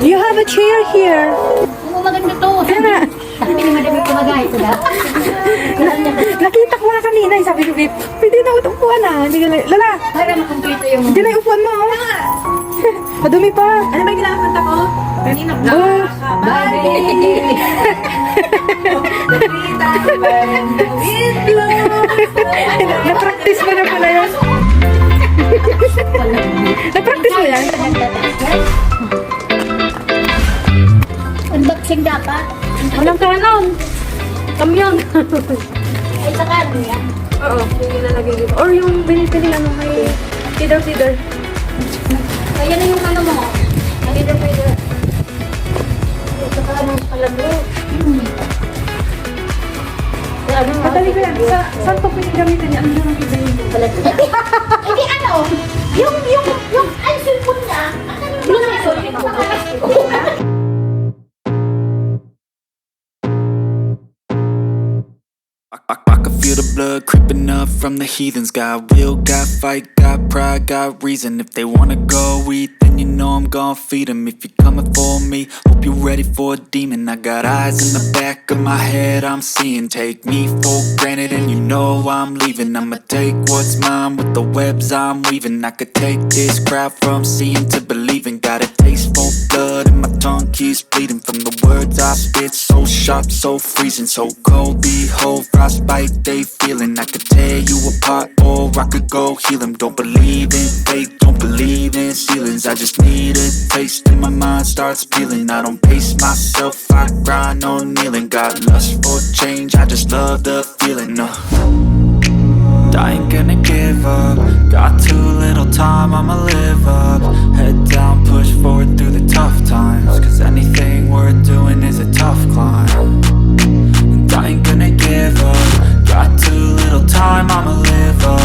You have a chair here. Oo, maganda to. Kaya Hindi naman dapat kumagay ito na. nakita ko nga kanina, sabi ko, babe, pwede na ako upuan ah. Hindi ka na, lala, Para makumpleto yung... hindi na yung upuan mo. Oh. Madumi pa. Ano ba yung kinakanta ko? Kanina na. Oh. Na-practice mo na pala yun. Na-practice mo yan? Unboxing dapat. Walang kanon. Kamyon. Ay, sa kano yan. Oo, yung ilalagay dito. Or yung binibili ano, may feeder. Kaya na yung ano mo. Feeder. Ito ka ano pala bro. Madali ko yan. Saan ko pwede gamitin yan? Ano yung ibigay mo? Hindi ano. Yung ay cellphone niya. Yung cellphone niya. I can feel the blood creeping up from the heathens. Got will, got fight, got pride, got reason. If they wanna go eat, then you know I'm gon' feed them. If you're coming for me, hope you're ready for a demon. I got eyes in the back of my head, I'm seeing. Take me for granted and you know I'm leaving. I'ma take what's mine with the webs I'm weaving. I could take this crowd from seeing to believing. Got a taste for blood and my tongue keeps bleeding. From the words I spit, so sharp, so freezing. So cold, behold, frostbite they feeling. I could tear you apart or I could go heal them. Don't believe in fate, don't believe in ceilings. I just need a taste and my mind starts peeling. I don't pace myself, I grind on kneeling. Got lust for change, I just love the feeling. I ain't gonna give up. Got too little time, I'ma live up. Head down, push forward through the tough times. Cause anything worth doing is a tough climb. And I ain't gonna give up. Got too little time, I'ma live up.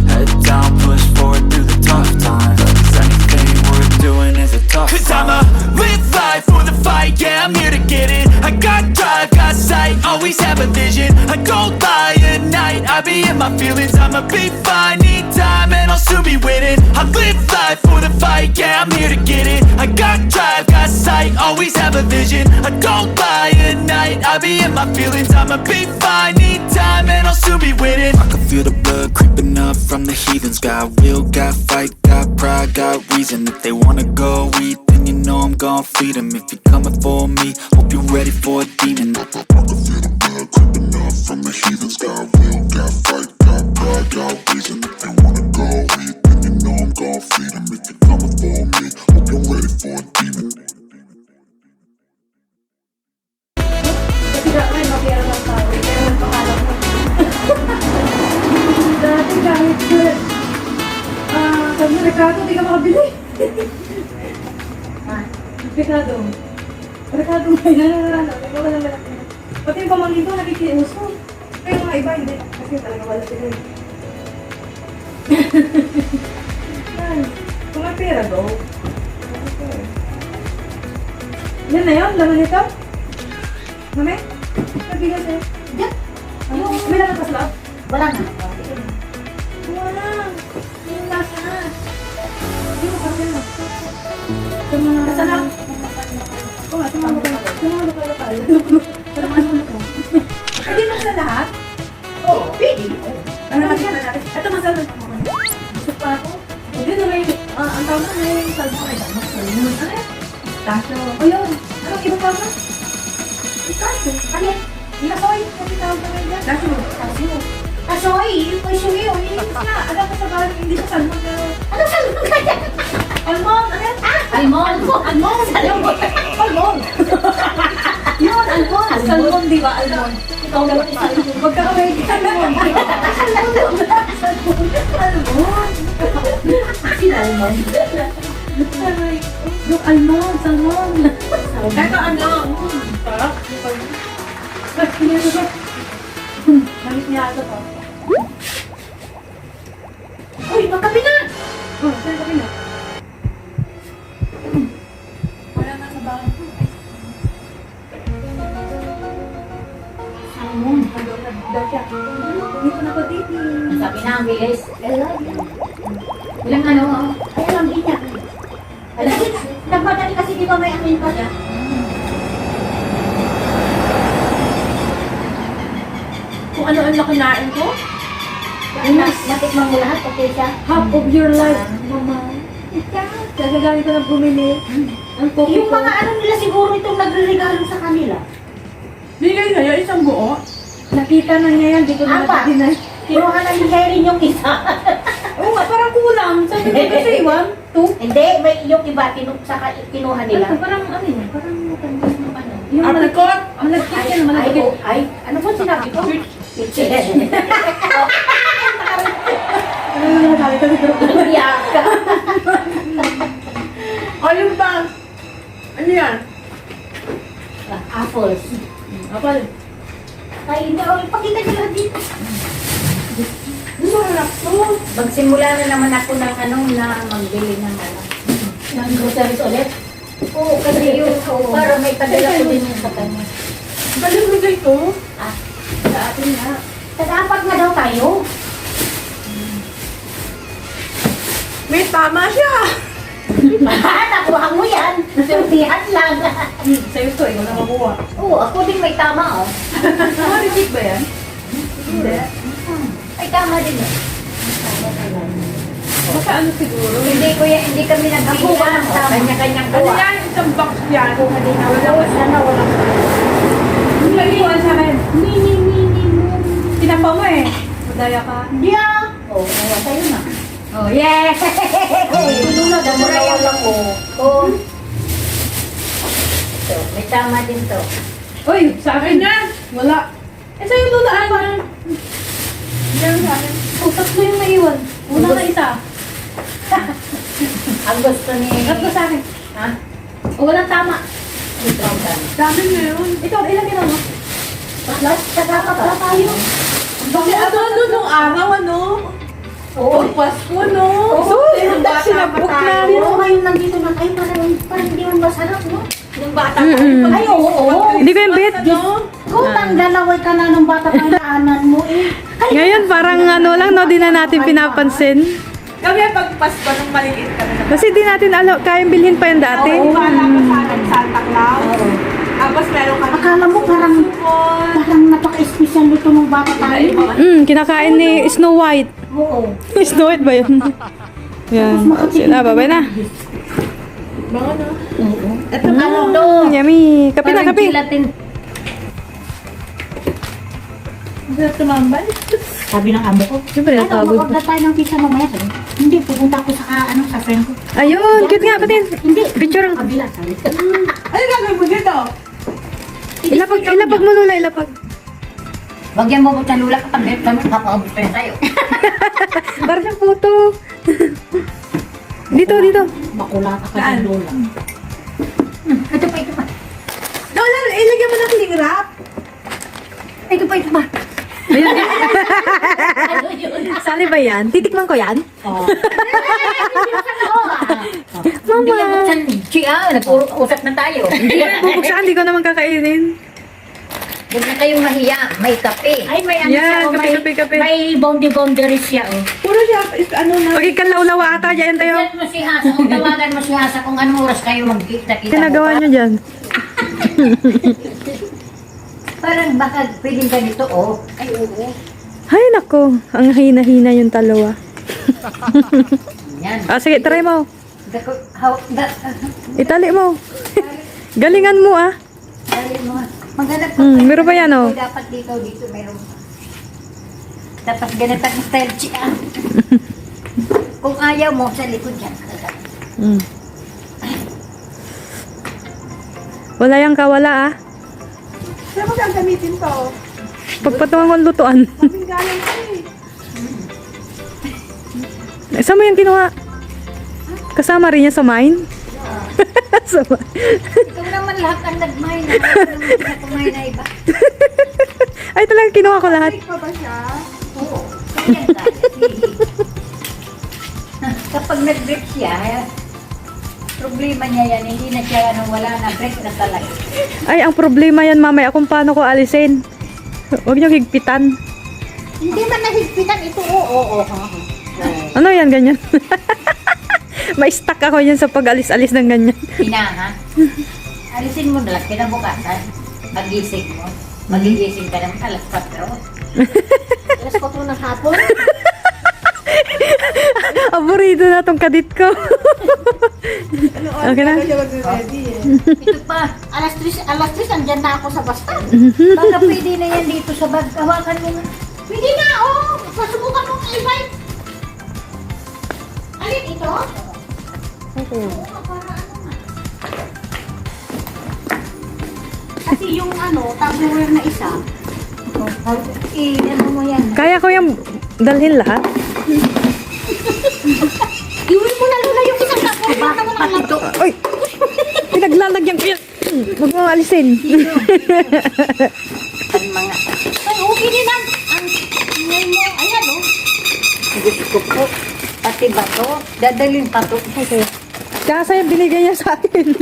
Head down, push forward through the tough times. Cause anything worth doing is a tough climb. Cause I'ma live life for the fight, yeah, I'm here to get it. I got drive, got sight, always have a vision. I don't lie at night, I be in my feelings. I'ma be fine, need time and I'll soon be winning. I live life for the fight, yeah, I'm here to get it. I got drive, got sight, always have a vision. I don't lie at night, I be in my feelings. I'ma be fine, need time and I'll soon be winning. I can feel the blood creeping up from the heathens. Got will, got fight, got pride, got reason. If they wanna go eat, then you know I'm gon' feed them. If you're coming for me, hope you're ready for a demon. I can feel the blood creeping up from the heathens. Got will, got fight, got pride, got reason. If they wanna go eat, then you know I'm gon' feed them. If you're coming for me, hope you're ready for a demon. Kasi dati mapira lang tayo. Kaya ang pangalan mo. Dati kahit sabi Ricardo, hindi ka makabili. Ricardo. Ricardo ngayon, ikaw walang lalaki. Pati yung pamangkin ko, nakikiuso. Kaya mga iba, hindi. Kasi talaga wala sila. Yan. Kung may pera, go. Yan na yun, laman nito. Mami? Nabigas eh. Diyan. May lalabas lang? Wala na. Wala. Yung lasa na. Hindi mo kasi na. Nasa na? Oo nga, sumama ka. Sumama ka lokal. Sumama ka. Hindi mo sa lahat? Oo. Pwede. Ano naman yan natin? Ito masala. Gusto pa ako. Hindi na may, ang tawag na may salmo ay damo. Ano yan? Tasyo. O yun. Anong ibang tawag na? Tasyo. Ano yan? Inasoy. Ano tawag na ngayon? Tasyo. Tasyo. Kasoy, yung kasoy yun. Alam ko sa bahay, hindi sa salmon na... Ano salmon ka yan? Almon! Ano yan? Almon. Almon. Salmon. Almon. Yun, almon. Salmon, di ba? Almon. Ikaw naman yung salmon. Magkakaway ka salmon. Almon. Sinalmon. Yung almon, salmon. Ito ano? Sarap. Gamit niya ito pa. Uy, magkapi na. Oh, saan kami na? Wala na sa bahay. Nandun na daw siya. Dito na ko dating. Sabi na ang bilis. Ilang ano? Ay, alam din niya. Alam din. Nagmadali kasi di ba may amin pa siya? Kung ano ang nakinain ko, Natikman mo lahat, okay siya? half of your life, mama. Kasi galing ko na bumili. Ang coffee Yung ko. mga ano nila siguro itong nagre-regalo sa kanila. Bigay sa'yo isang buo. Nakita na niya yan, di ko na Apa? natin. Kinuha na ni Karen yung isa. Oo nga, parang kulang. Sabi ko kasi 1, 2. Hindi, may yung iba kinuha nila. Ano, parang ano yun? Parang matanda yung ano. Yung malagkit. Malagkit yan, malagkit. Ay, ano po sinabi ko? Ano yung nasabi ko sa grupo? Iyak ka. O yung bang? Ano yan? Apples. Apal. Ay, hindi. Oh, ipakita nila dito. Ano harap to? Magsimula na naman ako ng ano na magbili ng ano. Ng groceries ulit. Oo, kasi yun. Para may padala ko din yun sa kanya. Baligay ko. Ah, Sa atin nga. Tag-apat na daw tayo. May tama siya. Nakuha mo yan. Surtihan lang. Sa'yo to, ikaw na makuha. Oo, ako din may tama oh. Repeat ba yan? Hindi. Ay, tama din eh. Tama pala. Baka ano siguro? Hindi ko yan, hindi kami nagkuha ng tama. Kanya-kanyang Ano kuha. yan? Isang box yan. Kuha din ako. Sana walang Yung nag-iwan sa akin. mini. Tinapa mo eh. Madaya ka. Hindi ah. Oo, nawa tayo na. Oh, yes! Tulunod ang murayan ako. Oo. So, may tama din to. Uy, sa akin yan. Wala. Eh, sa'yo lulaan pa. Yan sa akin. Oh, tatlo yung naiwan. Una na isa. Ang gusto ni... Tatlo sa akin. Ha? O, walang tama. Ito ang dami. Dami na yun. Ikaw, ilang ginawa mo? Kasama pa tayo. Kasi ano nung araw, ano? Oo. Pag Pasko, no? Oo. Sinabok na rin. Pero ngayon nandito na kayo, parang hindi man masarap, no? Yung bata ko. Ay, oo. Hindi ko yung bet. Kung dalaway ka na ng bata pa naanan mo eh. Ay, Ngayon parang ano lang no, di na natin pinapansin. Kami pag Pasko nung maliit kami na. Kasi di natin kayang bilhin pa yung dati. Oo, bata pa sa akin, Santa Claus. Tapos meron kami. akala mo parang Sumon. napaka-espesyal nito ng bata tayo. Kinakain ni Snow White. Oo. Snow White ba yun? Yan. Sila, babay na. Mga no? Oo. Ito Ano to? Yummy. Kape na, Parang kape. gelatin. Hindi na tumambal. Sabi ng amo ko, Siyempre, natawag. mag-order tayo ng pizza mamaya. Sabi, hindi, pupunta ako sa friend ko. Ayun, cute nga, patin. Hindi, Picture ang... kabila, sabi. Ano gagawin mo dito? Ilapag mo Lula, ilapag. Wagyan mo sa lula ka tabi, kami papaabot pa tayo. Para siyang photo. Dito. Makulata ka Saan? ng lula. Ito pa. Lola, ilagyan mo ng cling wrap. Ito pa. Ayun. Ano yun? Sali ba yan? Titikman ko yan? Oh. Mama. Hindi yan buksan. Chia, nag-usap na tayo. Hindi ko bubuksan, hindi ko naman kakainin. Huwag na kayong mahiya. May kape. Ay, may ano Yan, siya. oh, kape. May boundary siya. Oh. Puro siya, is ano na. Okay, kanlaw-lawa ata dyan tayo. Tawagan mo si Hasa. Kung tawagan mo si Hasa kung anong oras kayo magkita-kita. Kinagawa nyo dyan. Parang baka pwedeng ganito, oh. Ay, oo. Ay, nako. Ang hina-hina yung talawa. Yan. Sige, try mo. Itali mo. Galingan mo, ah. Dali mo. Maghanap ka. Meron pa yan, oh. Dapat dito, meron. Dapat ganito ang style siya. Kung ayaw mo, sa likod yan. Mm. Wala yung kawala, ah. Saan mo gagamitin to? Pagpatungan ko ang lutuan. Kaming galing ko eh. Saan mo yung kinuha? Kasama rin niya sa mine? Sa mine. Ikaw naman lahat ang nagmay na. Nagmay na iba. Ay, talagang kinuha ko lahat. Fake pa ba siya? Oo. Kaya ka. Kapag nag-break siya, problema niya yan. Hindi na siya wala na break na talaga. Ay, ang problema yan mamaya kung paano ko alisin. Huwag niyo higpitan. Hindi man nahigpitan ito. Oo. Ano yan, ganyan? May stuck ako yan sa pag-alis-alis ng ganyan. Hinaha. Alisin mo na lang, kinabukasan. Magising mo. Magigising ka naman alas 4. Alas 4 ng hapon. Aburido na tong kadit ko. Okay na? Ito pa, alas 3 andyan na ako sa basta. Baka pwede na yan dito sa bag. Hawakan mo nga. Pwede na, Pasubukan mo ang i-bike. Alin ito? Kasi yung Tupperware na isa. Ano mo yan? Kaya ko yung dalhin lahat. Iuwi mo na Lola yung isang Tupperware na walang lato. Ay! Pinaglalagyan ko yan. Huwag mo alisin. Ang mga... Ay, okay din ang ngay mo. Ayan, Gusto ko. Pati ba to? Dadalhin pa to. Okay. Kasa yung binigay niya sa akin.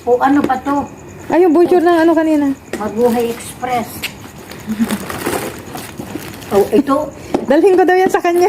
O ano pa to? Ay, yung butcher ng ano kanina. Mabuhay Express. Ito. Dalhin ko daw yan sa kanya.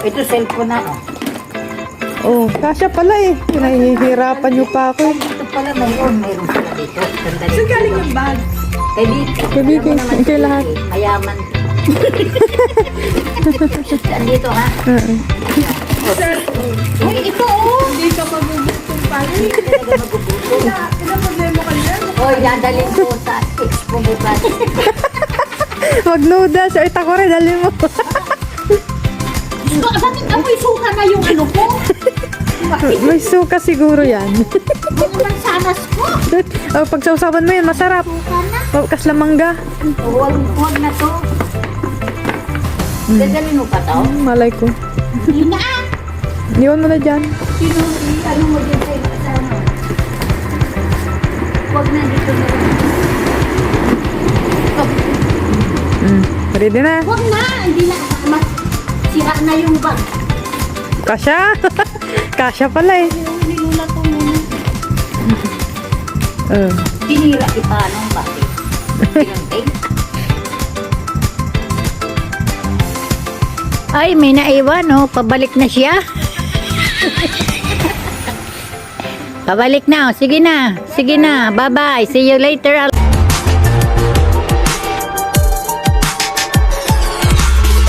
Ito cellphone na. Oh, kasya pala eh. Nahihirapan niyo pa ako. Ito pala mayroon pala dito. Sandali. Saan galing yung bag? Kay Vicky. Kay Vicky, Alam mo naman kay si lahat. Vicky, mayaman. Andito ha. Uy, ito Hindi ka magugustong pala. Hindi ka talaga magugutom. Ilang problema ka yan? Hoy, dadalhin ko sa expo bukas. Wag noodles. Ay, takore, dalhin mo. Bakit amoy suka na yung ano ko? May suka siguro yan. Mga mansanas ko. Oh, pag sausawan mo yan, masarap. Suka na. Oh, kaslamangga. Huwag na to. Dadalhin mo pa to? Malay ko. Hindi na. Iwan mo na dyan. Ano mo din sa iba sa ano? Huwag na dito na lang. Ready na. Huwag na. Hindi na. Sira na yung bag. Kasya. Kasya pala eh. Nilula ko muna. Tinira ipa ng bakit? Pinunting? Ay, may naiwan, Pabalik na siya. Pabalik na, Sige na. Bye-bye. See you later,